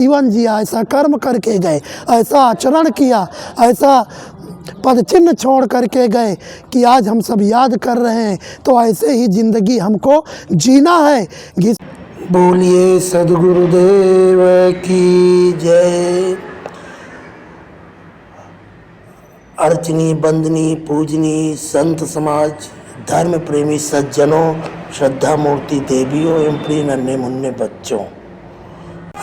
जीवन जिया, ऐसा कर्म करके गए, ऐसा आचरण किया, ऐसा पद चिन्ह छोड़ करके गए कि आज हम सब याद कर रहे हैं। तो ऐसे ही ज़िंदगी हमको जीना है। बोलिए सद्गुरुदेव की जय। अर्चनी, बंदनी, पूजनी संत समाज, धर्म प्रेमी सज्जनों, श्रद्धा मूर्ति देवियों एवं प्रिय नन्हे मुन्ने बच्चों,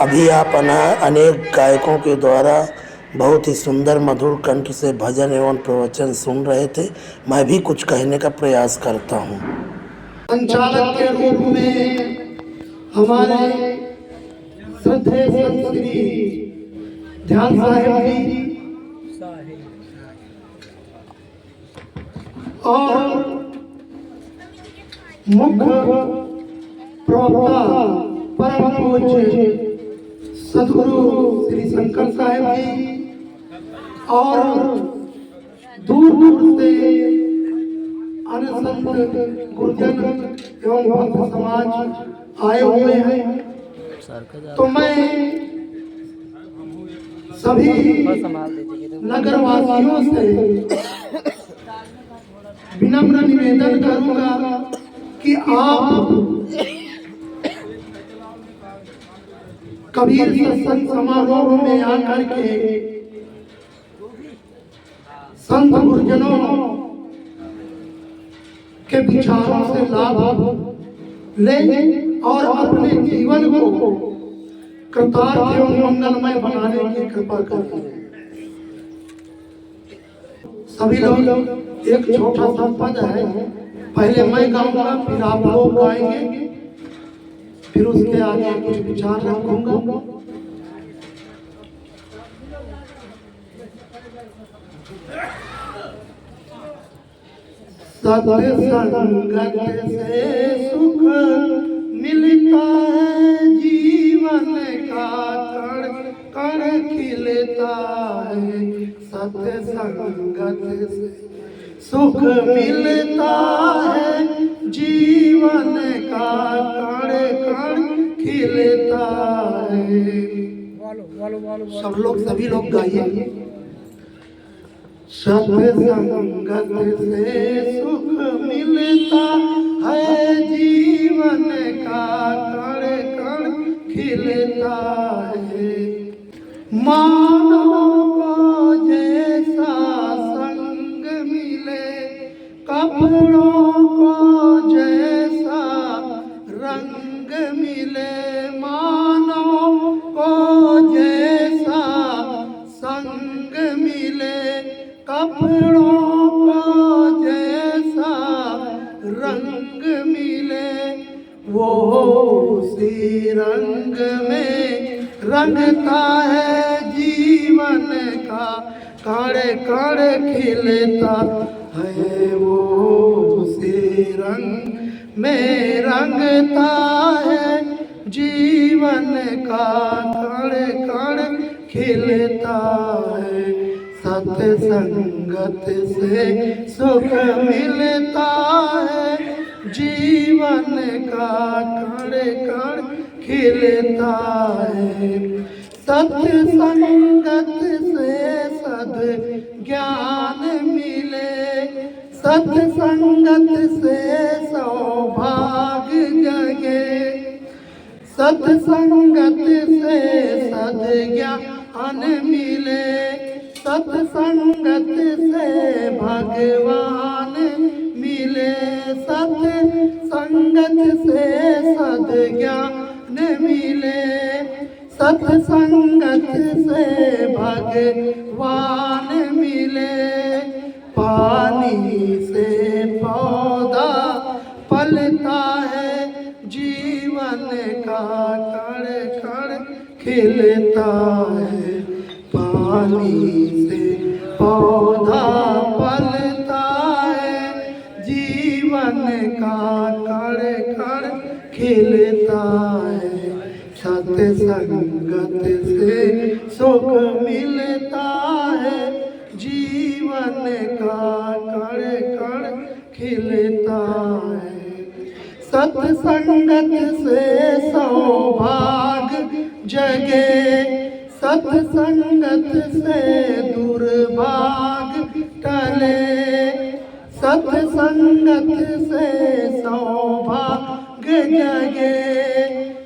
अभी आप अनेक गायकों के द्वारा बहुत ही सुंदर मधुर कंठ से भजन एवं प्रवचन सुन रहे थे। मैं भी कुछ कहने का प्रयास करता हूँ। संचालक के रूप में हमारे श्रद्धेय संत श्री ध्यान साहेब जी और मुख्य प्रवक्ता परम पूज्य सद्गुरु श्री शंकर साहेब जी और दूर दूर से अन्य संत गुरुजन एवं भक्त समाज आए हुए हैं। तो मैं सभी नगरवासियों से विनम्र निवेदन करूंगा कि आप कबीर सत्संग समारोह में आकर के संत गुरुजनों के विचारों से लाभ लें और अपने जीवन को कृतार्थ एवं मंगलमय बनाने की कृपा करें। सभी लोग एक छोटा सा पद है, पहले मैं गाऊंगा, फिर आप लोग गाएंगे, फिर उसके आगे कुछ विचार रखूंगा। सत्य संगत से सुख मिलता है, जीवन का कण कण खिलता है। सत्य संगत से सुख मिलता है, जीवन का कण कण खिलता है। सब लोग सभी लोग गाइए। सत्य संगत से सुख मिलता है, जीवन का कण कण खिलता है। मानव को जैसा संग मिले, कपड़ों को जैसा रंग मिले। मानव को जैसा संग मिले, कपड़ों को जैसा रंग मिले। वो उसी रंग में रंगता है, जीवन का कण कण खिलता है। वो उसी रंग में रंगता है, जीवन का कण कण खिलता है। सत्य संगत से सुख मिलता है, जीवन का कण कण खिलता है। सत्य संगत से सद ज्ञान मिले, सत्य संगत से सौभाग्य जगे। सत्य संगत से सद ज्ञान मिले, सत्संगत से भगवान मिले। सत्संगत से सद्ज्ञान मिले, सत्संगत से भगवान मिले। पानी से पौधा फलता है, जीवन का कण कण खिलता है। पानी से पौधा फलता है, जीवन का कण कण खिलता है। सत्य संगत से सुख मिलता है, जीवन का कण कण खिलता है। सत्संगत से सौभाग्य जगे, सत्संगत से दुर्भाग टले, सत्संगत से सौभाग्य जगे,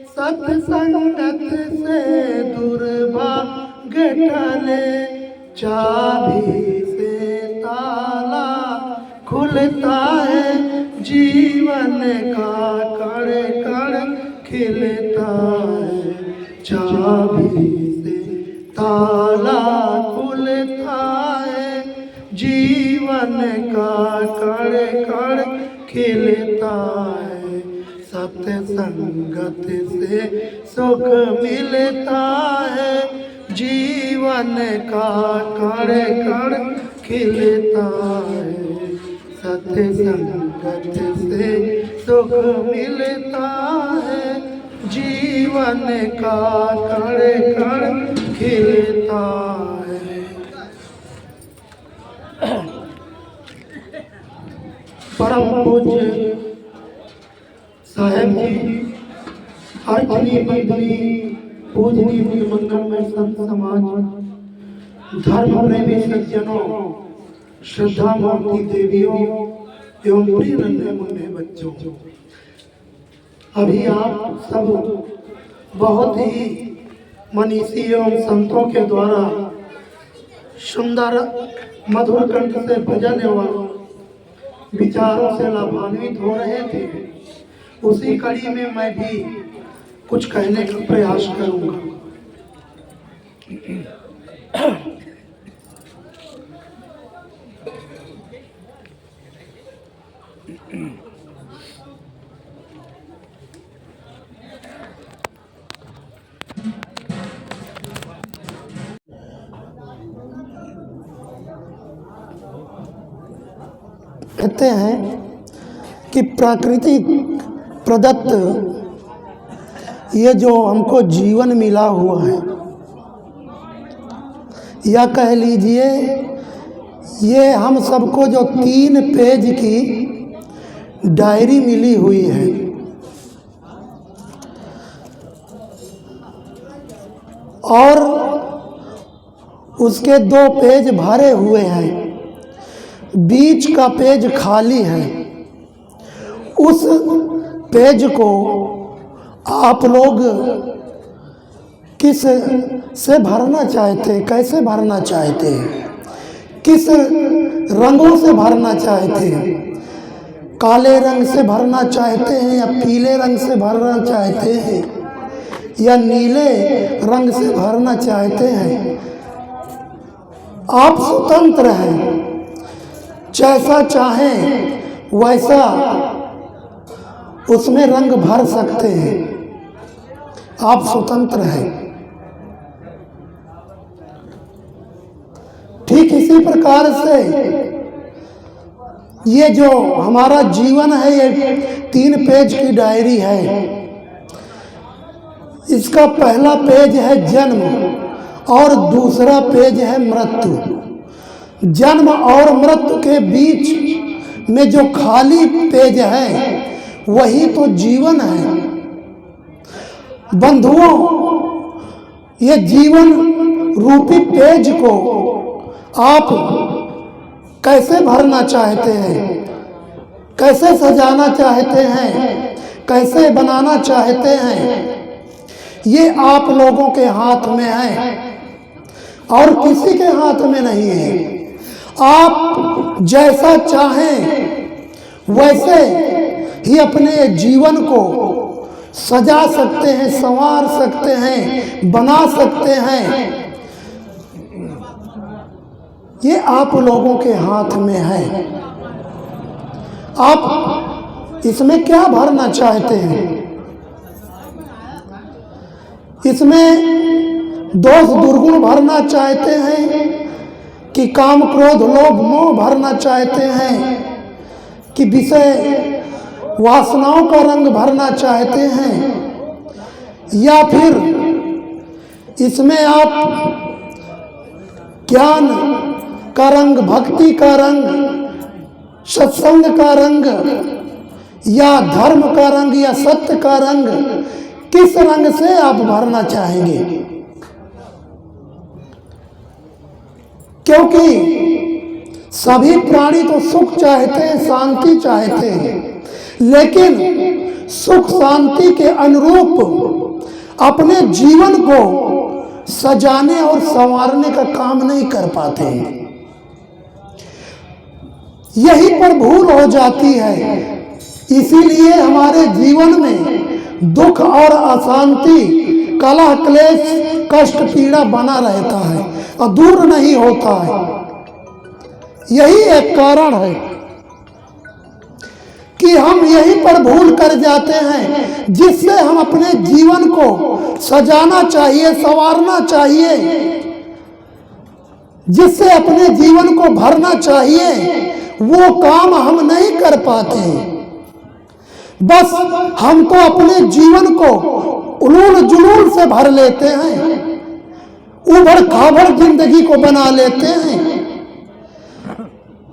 सत्संगत से दुर्भाग्य टले, चाबी से ताला खुलता है, जीवन का कण कण खिलता है, चाबी से ताला खुलता है, जीवन का कण कण खिलता है, सत्संगत से सुख मिलता है, जीवन का कण कण खिलता है, सत्संगत से सुख मिलता है, जीवन का कण कण खिलता है। परम पूज्य साहेब जी, अर्चनी बंदनी पूजनीय मंगलमय संत समाज, धर्म प्रेमी सज्जनों, श्रद्धा मूर्ति देवियों एवं प्रिय नन्हे मुन्ने बच्चों, अभी आप सब बहुत ही मनीषी एवं संतों के द्वारा सुंदर मधुर कंठ से भजन एवं विचारों से लाभान्वित हो रहे थे। उसी कड़ी में मैं भी कुछ कहने का प्रयास करूंगा। कहते हैं कि प्राकृतिक प्रदत्त ये जो हमको जीवन मिला हुआ है, या कह लीजिए ये हम सबको जो 3 पेज की डायरी मिली हुई है, और उसके 2 पेज भरे हुए हैं, बीच का पेज खाली है। उस पेज को आप लोग किस से भरना चाहते हैं, कैसे भरना चाहते हैं, किस रंगों से भरना चाहते हैं? काले रंग से भरना चाहते हैं या पीले रंग से भरना चाहते हैं या नीले रंग से भरना चाहते हैं? आप स्वतंत्र हैं, जैसा चाहें वैसा उसमें रंग भर सकते हैं, आप स्वतंत्र हैं। ठीक इसी प्रकार से ये जो हमारा जीवन है, ये 3 पेज की डायरी है। इसका पहला पेज है जन्म और दूसरा पेज है मृत्यु। जन्म और मृत्यु के बीच में जो खाली पेज है वही तो जीवन है। बंधुओं, ये जीवन रूपी पेज को आप कैसे भरना चाहते हैं, कैसे सजाना चाहते हैं, कैसे बनाना चाहते हैं, ये आप लोगों के हाथ में है और किसी के हाथ में नहीं है। आप जैसा चाहें वैसे ही अपने जीवन को सजा सकते हैं, संवार सकते हैं, बना सकते हैं। ये आप लोगों के हाथ में है। आप इसमें क्या भरना चाहते हैं? इसमें दोष दुर्गुण भरना चाहते हैं कि काम क्रोध लोभ मोह भरना चाहते हैं कि विषय वासनाओं का रंग भरना चाहते हैं, या फिर इसमें आप ज्ञान का रंग, भक्ति का रंग, सत्संग का रंग, या धर्म का रंग, या सत्य का रंग, किस रंग से आप भरना चाहेंगे? क्योंकि सभी प्राणी तो सुख चाहते हैं, शांति चाहते हैं, लेकिन सुख शांति के अनुरूप अपने जीवन को सजाने और संवारने का काम नहीं कर पाते हैं। यही पर भूल हो जाती है। इसीलिए हमारे जीवन में दुख और अशांति, कलह, क्लेश, कष्ट, पीड़ा बना रहता है और दूर नहीं होता है। यही एक कारण है कि हम यहीं पर भूल कर जाते हैं, जिससे हम अपने जीवन को सजाना चाहिए, संवारना चाहिए, जिससे अपने जीवन को भरना चाहिए, वो काम हम नहीं कर पाते। बस हम तो अपने जीवन को उलूल जुलूल से भर लेते हैं, उबड़ खाबड़ जिंदगी को बना लेते हैं,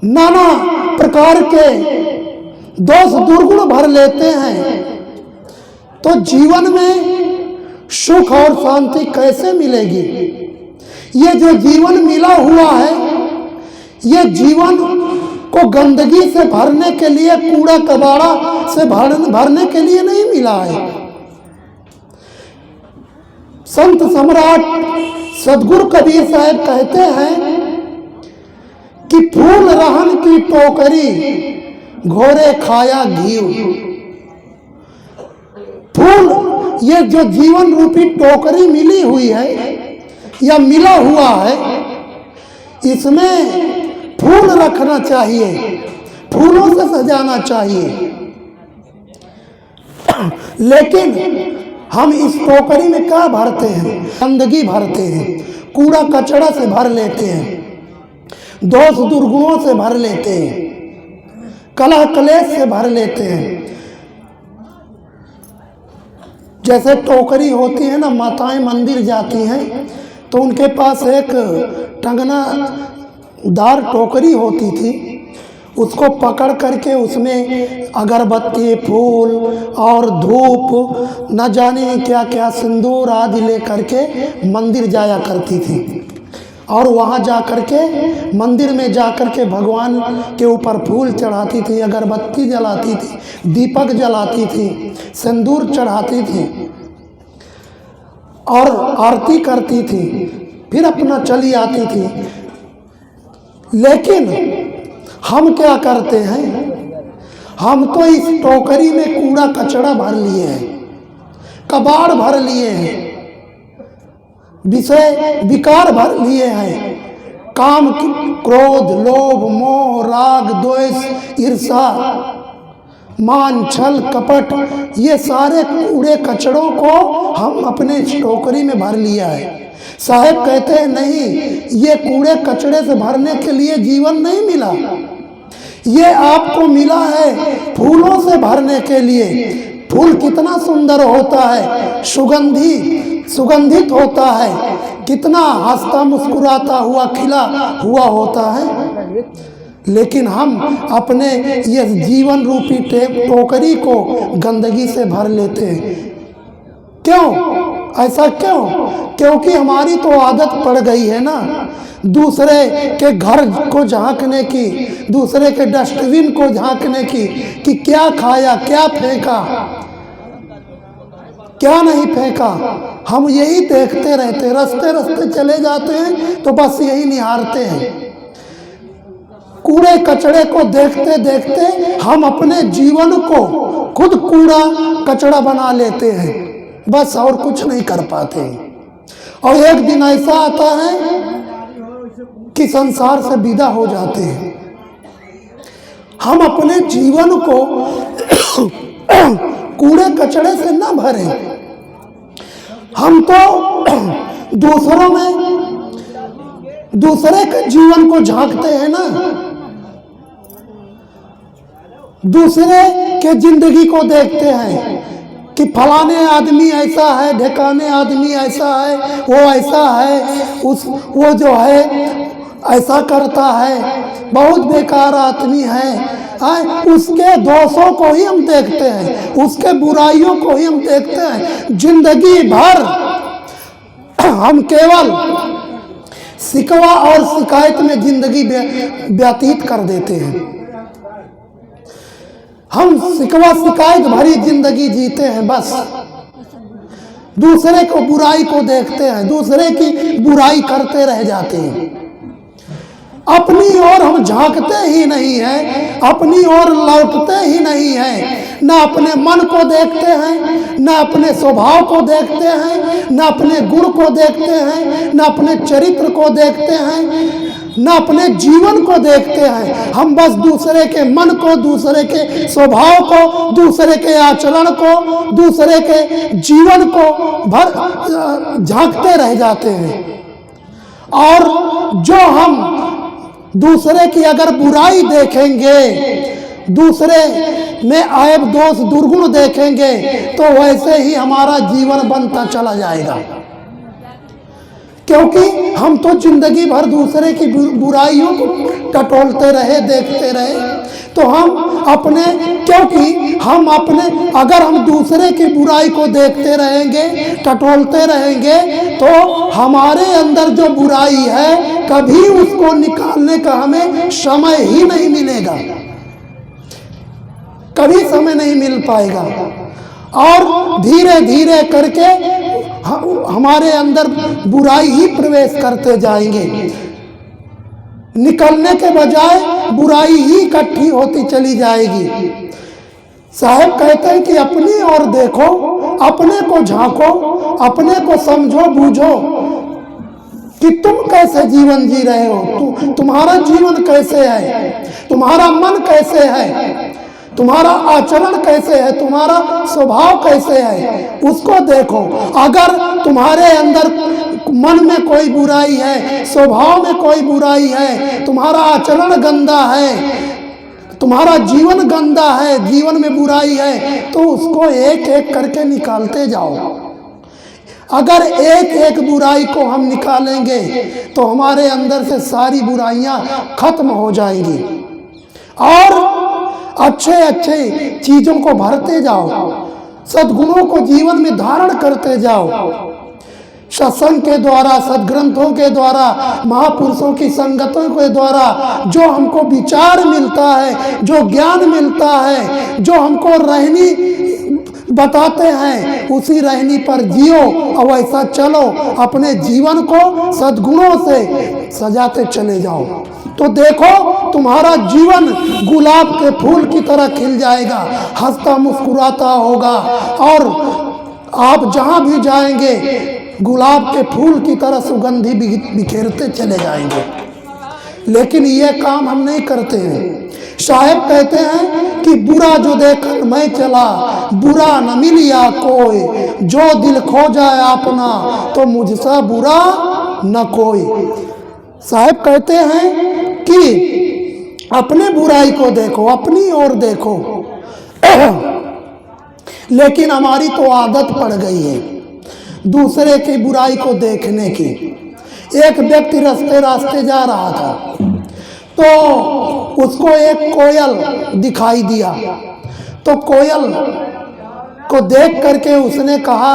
नाना प्रकार के दोष दुर्गुण भर लेते हैं। तो जीवन में सुख और शांति कैसे मिलेगी? ये जो जीवन मिला हुआ है, ये जीवन को गंदगी से भरने के लिए, कूड़ा कबाड़ा से भरने के लिए नहीं मिला है। संत सम्राट सदगुरु कबीर साहब कहते हैं कि फूल रहन की टोकरी, घोड़े खाया घी। फूल, ये जो जीवन रूपी टोकरी मिली हुई है या मिला हुआ है, इसमें फूल रखना चाहिए, फूलों से सजाना चाहिए। लेकिन हम इस टोकरी में क्या भरते हैं? गंदगी भरते हैं, कूड़ा कचड़ा से भर लेते हैं, दोष दुर्गुणों से भर लेते हैं, कलह कलेश से भर लेते हैं। जैसे टोकरी होती है ना, माताएं मंदिर जाती हैं तो उनके पास एक टंगना दार टोकरी होती थी, उसको पकड़ करके उसमें अगरबत्ती, फूल और धूप, न जाने क्या क्या, सिंदूर आदि ले करके मंदिर जाया करती थी। और वहाँ जा करके, मंदिर में जा करके भगवान के ऊपर फूल चढ़ाती थी, अगरबत्ती जलाती थी, दीपक जलाती थी, सिंदूर चढ़ाती थी और आरती करती थी, फिर अपना चली आती थी। लेकिन हम क्या करते हैं? हम तो इस टोकरी में कूड़ा कचड़ा भर लिए हैं, कबाड़ भर लिए हैं, विषय विकार भर लिए हैं, काम, क्रोध, लोभ, मोह, राग, द्वेष, ईर्षा, मान, छल, कपट, ये सारे कूड़े कचड़ों को हम अपने इस टोकरी में भर लिया है। साहब कहते हैं नहीं, ये कूड़े कचड़े से भरने के लिए जीवन नहीं मिला, ये आपको मिला है फूलों से भरने के लिए। फूल कितना सुंदर होता है, सुगंधित होता है, कितना हंसता मुस्कुराता हुआ, खिला हुआ होता है। लेकिन हम अपने ये जीवन रूपी टोकरी को गंदगी से भर लेते हैं। क्यों? ऐसा क्यों? क्योंकि हमारी तो आदत पड़ गई है ना, दूसरे के घर को झांकने की, दूसरे के डस्टबिन को झांकने की, कि क्या खाया, क्या फेंका, क्या नहीं फेंका। हम यही देखते रहते, रास्ते रास्ते चले जाते हैं तो बस यही निहारते हैं। कूड़े कचड़े को देखते देखते हम अपने जीवन को खुद कूड़ा कचड़ा बना लेते हैं, बस और कुछ नहीं कर पाते। और एक दिन ऐसा आता है कि संसार से विदा हो जाते हैं। हम अपने जीवन को कूड़े कचड़े से ना भरें। हम तो दूसरों में, दूसरे के जीवन को झांकते हैं ना, दूसरे के जिंदगी को देखते हैं कि फलाने आदमी ऐसा है, ढेकाने आदमी ऐसा है, वो ऐसा है, वो जो है ऐसा करता है, बहुत बेकार आदमी है, उसके दोषों को ही हम देखते हैं, उसके बुराइयों को ही हम देखते हैं। जिंदगी भर हम केवल शिकवा और शिकायत में जिंदगी व्यतीत कर देते हैं। हम शिकवा शिकायत भरी जिंदगी जीते हैं, बस दूसरे को बुराई को देखते हैं, दूसरे की बुराई करते रह जाते हैं। अपनी ओर हम झांकते ही नहीं हैं, अपनी ओर लौटते ही नहीं हैं। न अपने मन को देखते हैं, न अपने स्वभाव को देखते हैं, न अपने गुण को देखते हैं, न अपने चरित्र को देखते हैं, न अपने जीवन को देखते हैं। हम बस दूसरे के मन को, दूसरे के स्वभाव को, दूसरे के आचरण को, दूसरे के जीवन को भर झांकते रह जाते हैं। और जो हम दूसरे की अगर बुराई देखेंगे, दूसरे में ऐब दोष दुर्गुण देखेंगे, तो वैसे ही हमारा जीवन बनता चला जाएगा। क्योंकि हम तो जिंदगी भर दूसरे की बुराइयों को टटोलते रहे, देखते रहे, तो हम अपने, क्योंकि हम अपने, अगर हम दूसरे की बुराई को देखते रहेंगे, टटोलते रहेंगे, तो हमारे अंदर जो बुराई है कभी उसको निकालने का हमें समय ही नहीं मिलेगा, कभी समय नहीं मिल पाएगा। और धीरे धीरे करके हमारे अंदर बुराई ही प्रवेश करते जाएंगे, निकलने के बजाय बुराई ही इकट्ठी होती चली जाएगी। साहब कहते हैं कि अपनी ओर देखो, अपने को झांको, अपने को समझो बूझो कि तुम कैसे जीवन जी रहे हो, तुम्हारा जीवन कैसे है, तुम्हारा मन कैसे है, तुम्हारा आचरण कैसे है, तुम्हारा स्वभाव कैसे है, उसको देखो। अगर तुम्हारे अंदर मन में कोई बुराई है, स्वभाव में कोई बुराई है, तुम्हारा आचरण गंदा है, तुम्हारा जीवन गंदा है, जीवन में बुराई है, तो उसको एक एक करके निकालते जाओ। अगर एक एक बुराई को हम निकालेंगे तो हमारे अंदर से सारी बुराइयां खत्म हो जाएंगी और अच्छे अच्छे चीजों को भरते जाओ, सद्गुणों को जीवन में धारण करते जाओ। सत्संग के द्वारा, सद्ग्रंथों के द्वारा, महापुरुषों की संगतों के द्वारा जो हमको विचार मिलता है, जो ज्ञान मिलता है, जो हमको रहनी बताते हैं, उसी रहनी पर जियो और ऐसा चलो, अपने जीवन को सद्गुणों से सजाते चले जाओ। तो देखो तुम्हारा जीवन गुलाब के फूल की तरह खिल जाएगा, हंसता मुस्कुराता होगा और आप जहां भी जाएंगे गुलाब के फूल की तरह सुगंधी बिखेरते चले जाएंगे। लेकिन ये काम हम नहीं करते हैं। साहब कहते हैं कि बुरा जो देखकर मैं चला, बुरा न मिलिया कोई, जो दिल खो जाए अपना तो मुझसे बुरा न कोई। साहब कहते हैं कि अपने बुराई को देखो, अपनी ओर देखो। लेकिन हमारी तो आदत पड़ गई है दूसरे की बुराई को देखने की। एक व्यक्ति रास्ते रास्ते जा रहा था तो उसको एक कोयल दिखाई दिया, तो कोयल को देख करके उसने कहा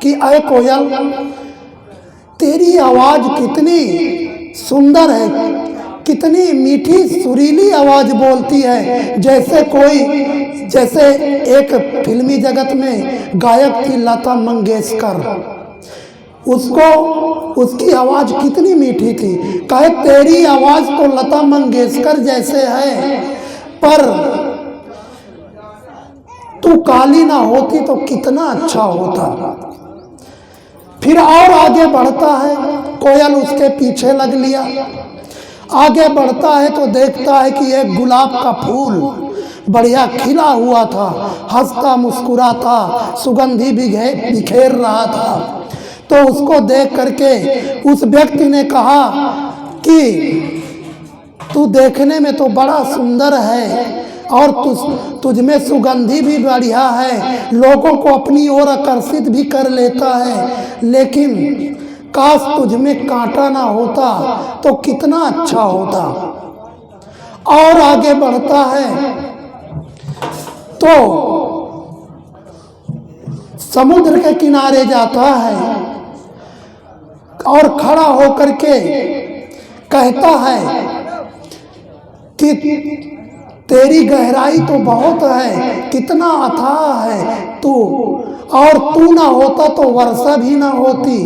कि अरे कोयल, तेरी आवाज कितनी सुंदर है, कितनी मीठी सुरीली आवाज बोलती है, जैसे एक फिल्मी जगत में गायक थी लता मंगेशकर, उसकी आवाज कितनी मीठी थी। कहे तेरी आवाज तो लता मंगेशकर जैसे है, पर तू काली ना होती तो कितना अच्छा होता। फिर और आगे बढ़ता है, कोयल उसके पीछे लग लिया। आगे बढ़ता है तो देखता है कि एक गुलाब का फूल बढ़िया खिला हुआ था, हंसता मुस्कुराता सुगंधी बिखेर रहा था। तो उसको देख करके उस व्यक्ति ने कहा कि तू देखने में तो बड़ा सुंदर है और तुझ में सुगंधी भी बढ़िया है, लोगों को अपनी ओर आकर्षित भी कर लेता है, लेकिन काश तुझ में कांटा ना होता तो कितना अच्छा होता। और आगे बढ़ता है तो समुद्र के किनारे जाता है और खड़ा होकर के कहता है कि तेरी गहराई तो बहुत है, कितना अथाह है तू, और तू ना होता तो वर्षा भी ना होती,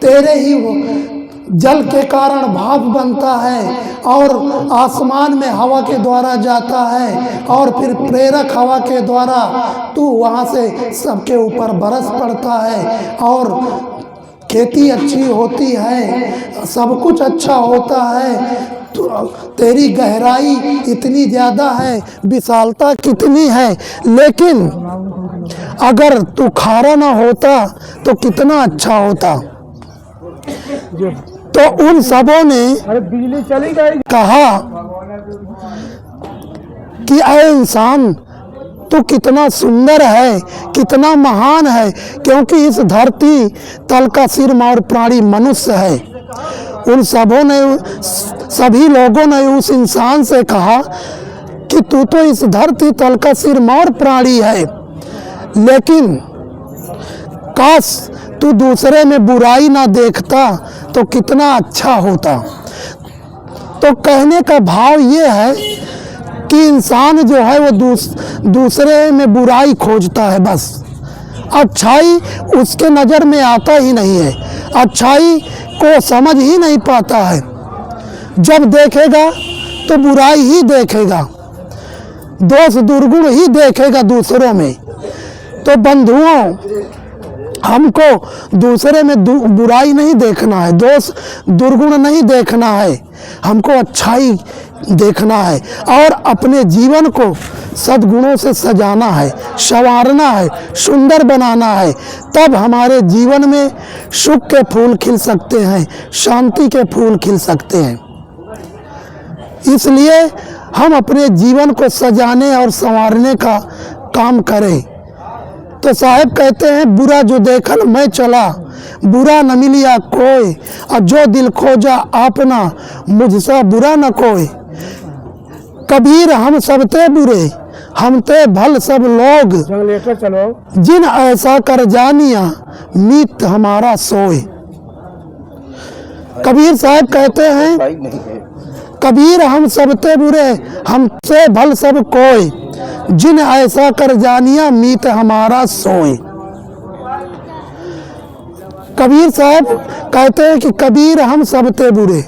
तेरे ही जल के कारण भाप बनता है और आसमान में हवा के द्वारा जाता है और फिर प्रेरक हवा के द्वारा तू वहाँ से सबके ऊपर बरस पड़ता है और खेती अच्छी होती है, सब कुछ अच्छा होता है। तो तेरी गहराई इतनी ज़्यादा है, विशालता कितनी है, लेकिन अगर तू खारा ना होता तो कितना अच्छा होता। तो उन सबों ने बिजली चली गई। कहा कि ऐ इंसान तू कितना सुंदर है, कितना महान है, क्योंकि इस धरती तल का सिरमौर प्राणी मनुष्य है। उन सबों ने, सभी लोगों ने उस इंसान से कहा कि तू तो इस धरती तल का सिरमौर प्राणी है, लेकिन काश तू दूसरे में बुराई ना देखता तो कितना अच्छा होता। तो कहने का भाव ये है कि इंसान जो है वो दूसरे में बुराई खोजता है, बस अच्छाई उसके नज़र में आता ही नहीं है, अच्छाई को समझ ही नहीं पाता है। जब देखेगा तो बुराई ही देखेगा, दोष दुर्गुण ही देखेगा दूसरों में। तो बंधुओं, हमको दूसरे में बुराई नहीं देखना है, दोष दुर्गुण नहीं देखना है, हमको अच्छाई देखना है और अपने जीवन को सद्गुणों से सजाना है, संवारना है, सुंदर बनाना है। तब हमारे जीवन में सुख के फूल खिल सकते हैं, शांति के फूल खिल सकते हैं। इसलिए हम अपने जीवन को सजाने और संवारने का काम करें। तो साहब कहते हैं, बुरा जो देखल मैं चला, बुरा न मिलिया कोई, और जो दिल खोजा अपना, मुझसा बुरा न कोई। कबीर हम सब ते बुरे, हम ते भल सब लोग, लेकर चलो जिन ऐसा कर जानिया, मीत हमारा सोए। कबीर साहब कहते हैं, कबीर हम सब ते बुरे, हमसे भल सब कोई, जिन ऐसा कर जानिया, मीत हमारा सोए। कबीर साहब कहते हैं कि कबीर हम सब ते बुरे,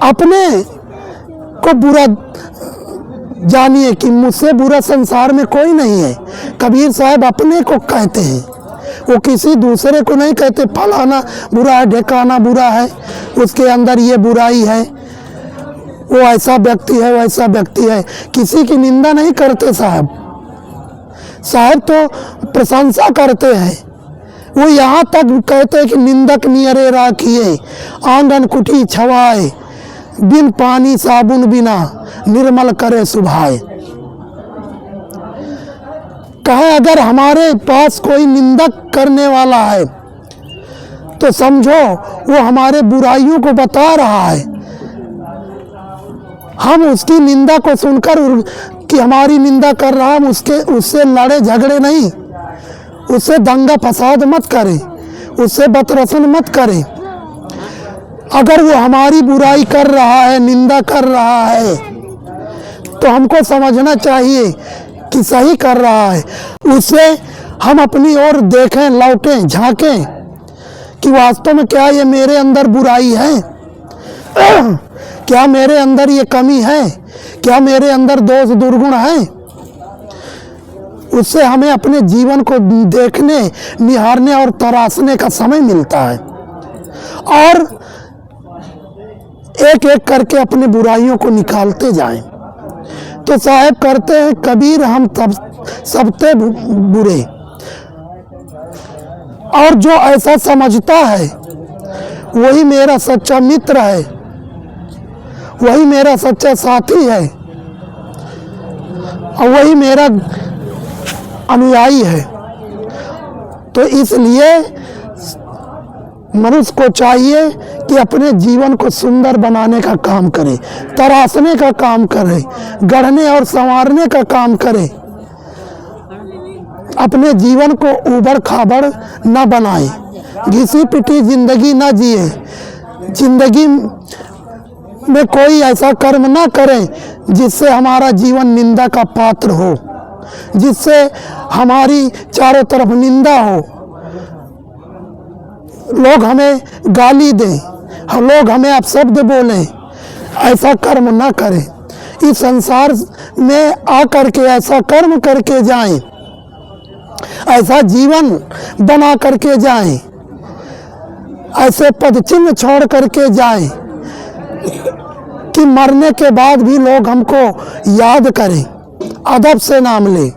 अपने को बुरा जानिए कि मुझसे बुरा संसार में कोई नहीं है। कबीर साहब अपने को कहते हैं, वो किसी दूसरे को नहीं कहते फलाना बुरा है, ढेकाना बुरा है, उसके अंदर ये बुराई है, वो ऐसा व्यक्ति है, वैसा व्यक्ति है। किसी की निंदा नहीं करते साहब, साहब तो प्रशंसा करते हैं। वो यहाँ तक कहते हैं कि निंदक नियरे राखिए, आंगन कुटी छवाए, बिन पानी साबुन बिना, निर्मल करे सुभाए। कहे अगर हमारे पास कोई निंदक करने वाला है तो समझो वो हमारे बुराइयों को बता रहा है। हम उसकी निंदा को सुनकर कि हमारी निंदा कर रहा, हम उससे लड़े झगड़े नहीं, उससे दंगा फसाद मत करें, उससे बतरसन मत करें। अगर वो हमारी बुराई कर रहा है, निंदा कर रहा है, तो हमको समझना चाहिए कि सही कर रहा है। उससे हम अपनी ओर देखें, लौटें, झांकें कि वास्तव में क्या ये मेरे अंदर बुराई है, क्या मेरे अंदर ये कमी है, क्या मेरे अंदर दोष दुर्गुण है। उससे हमें अपने जीवन को देखने, निहारने और तराशने का समय मिलता है और एक एक करके अपने बुराइयों को निकालते जाएं। तो साहब करते हैं, कबीर हम सबते बुरे, और जो ऐसा समझता है वही मेरा सच्चा मित्र है, वही मेरा सच्चा साथी है और वही मेरा अनुयायी है। तो इसलिए मनुष्य को चाहिए कि अपने जीवन को सुंदर बनाने का काम करे, तराशने का काम करे, गढ़ने और संवारने का काम करे। अपने जीवन को उबड़ खाबड़ न बनाए, घिसी पिटी जिंदगी न जिए, जिंदगी में कोई ऐसा कर्म ना करे जिससे हमारा जीवन निंदा का पात्र हो, जिससे हमारी चारों तरफ निंदा हो, लोग हमें गाली दें, लोग हमें अपशब्द बोलें। ऐसा कर्म ना करें। इस संसार में आकर के ऐसा कर्म करके जाएं, ऐसा जीवन बना करके जाएं, ऐसे पद चिन्ह छोड़ करके जाएं कि मरने के बाद भी लोग हमको याद करें, अदब से नाम लें।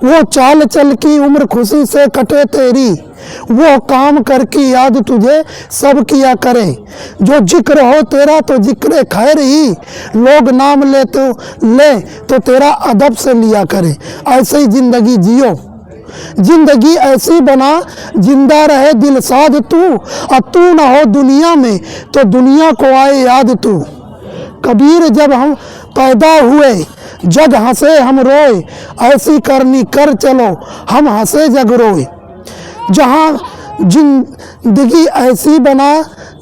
वो चाल चल की उम्र खुशी से कटे तेरी, वो काम करके याद तुझे सब किया करें। जो जिक्र हो तेरा तो जिक्र खैर ही, लोग नाम ले तो तेरा अदब से लिया करें। ऐसे ही जिंदगी जियो, जिंदगी ऐसी बना जिंदा रहे दिल साध तू, और तू न हो दुनिया में तो दुनिया को आए याद तू। कबीर जब हम पैदा हुए जग हंसे हम रोए, ऐसी करनी कर चलो हम हंसे जग रोए। जहाँ जिंदगी ऐसी बना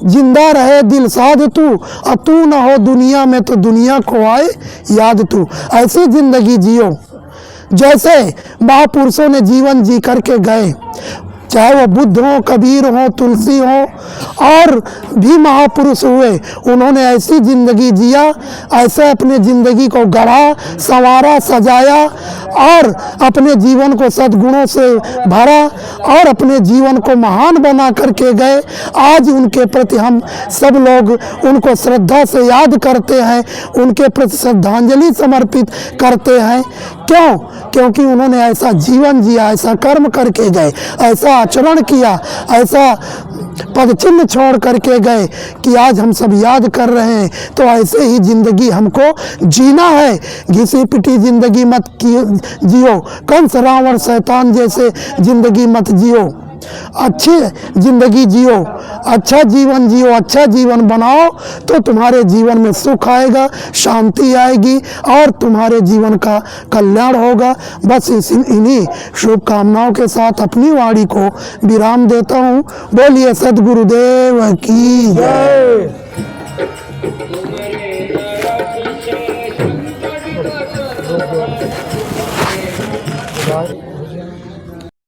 जिंदा रहे दिल साध तू, और तू न हो दुनिया में तो दुनिया को आए याद तू। ऐसी जिंदगी जियो जैसे महापुरुषों ने जीवन जी करके गए, चाहे वो बुद्ध हो, कबीर हो, तुलसी हो, और भी महापुरुष हुए। उन्होंने ऐसी ज़िंदगी जिया, ऐसे अपने ज़िंदगी को गढ़ा, संवारा, सजाया और अपने जीवन को सद्गुणों से भरा और अपने जीवन को महान बना करके गए। आज उनके प्रति हम सब लोग उनको श्रद्धा से याद करते हैं, उनके प्रति श्रद्धांजलि समर्पित करते हैं। क्यों? क्योंकि उन्होंने ऐसा जीवन जिया, ऐसा कर्म करके गए, ऐसा आचरण किया, ऐसा पद चिन्ह छोड़ करके गए कि आज हम सब याद कर रहे हैं। तो ऐसे ही जिंदगी हमको जीना है। घिसी पिटी जिंदगी मत जियो, कंस रावण शैतान जैसे जिंदगी मत जियो। अच्छी जिंदगी जियो, अच्छा जीवन जियो, अच्छा जीवन बनाओ तो तुम्हारे जीवन में सुख आएगा, शांति आएगी और तुम्हारे जीवन का कल्याण होगा। बस इन्हीं शुभकामनाओं के साथ अपनी वाणी को विराम देता हूँ। बोलिए सद्गुरुदेव की जय।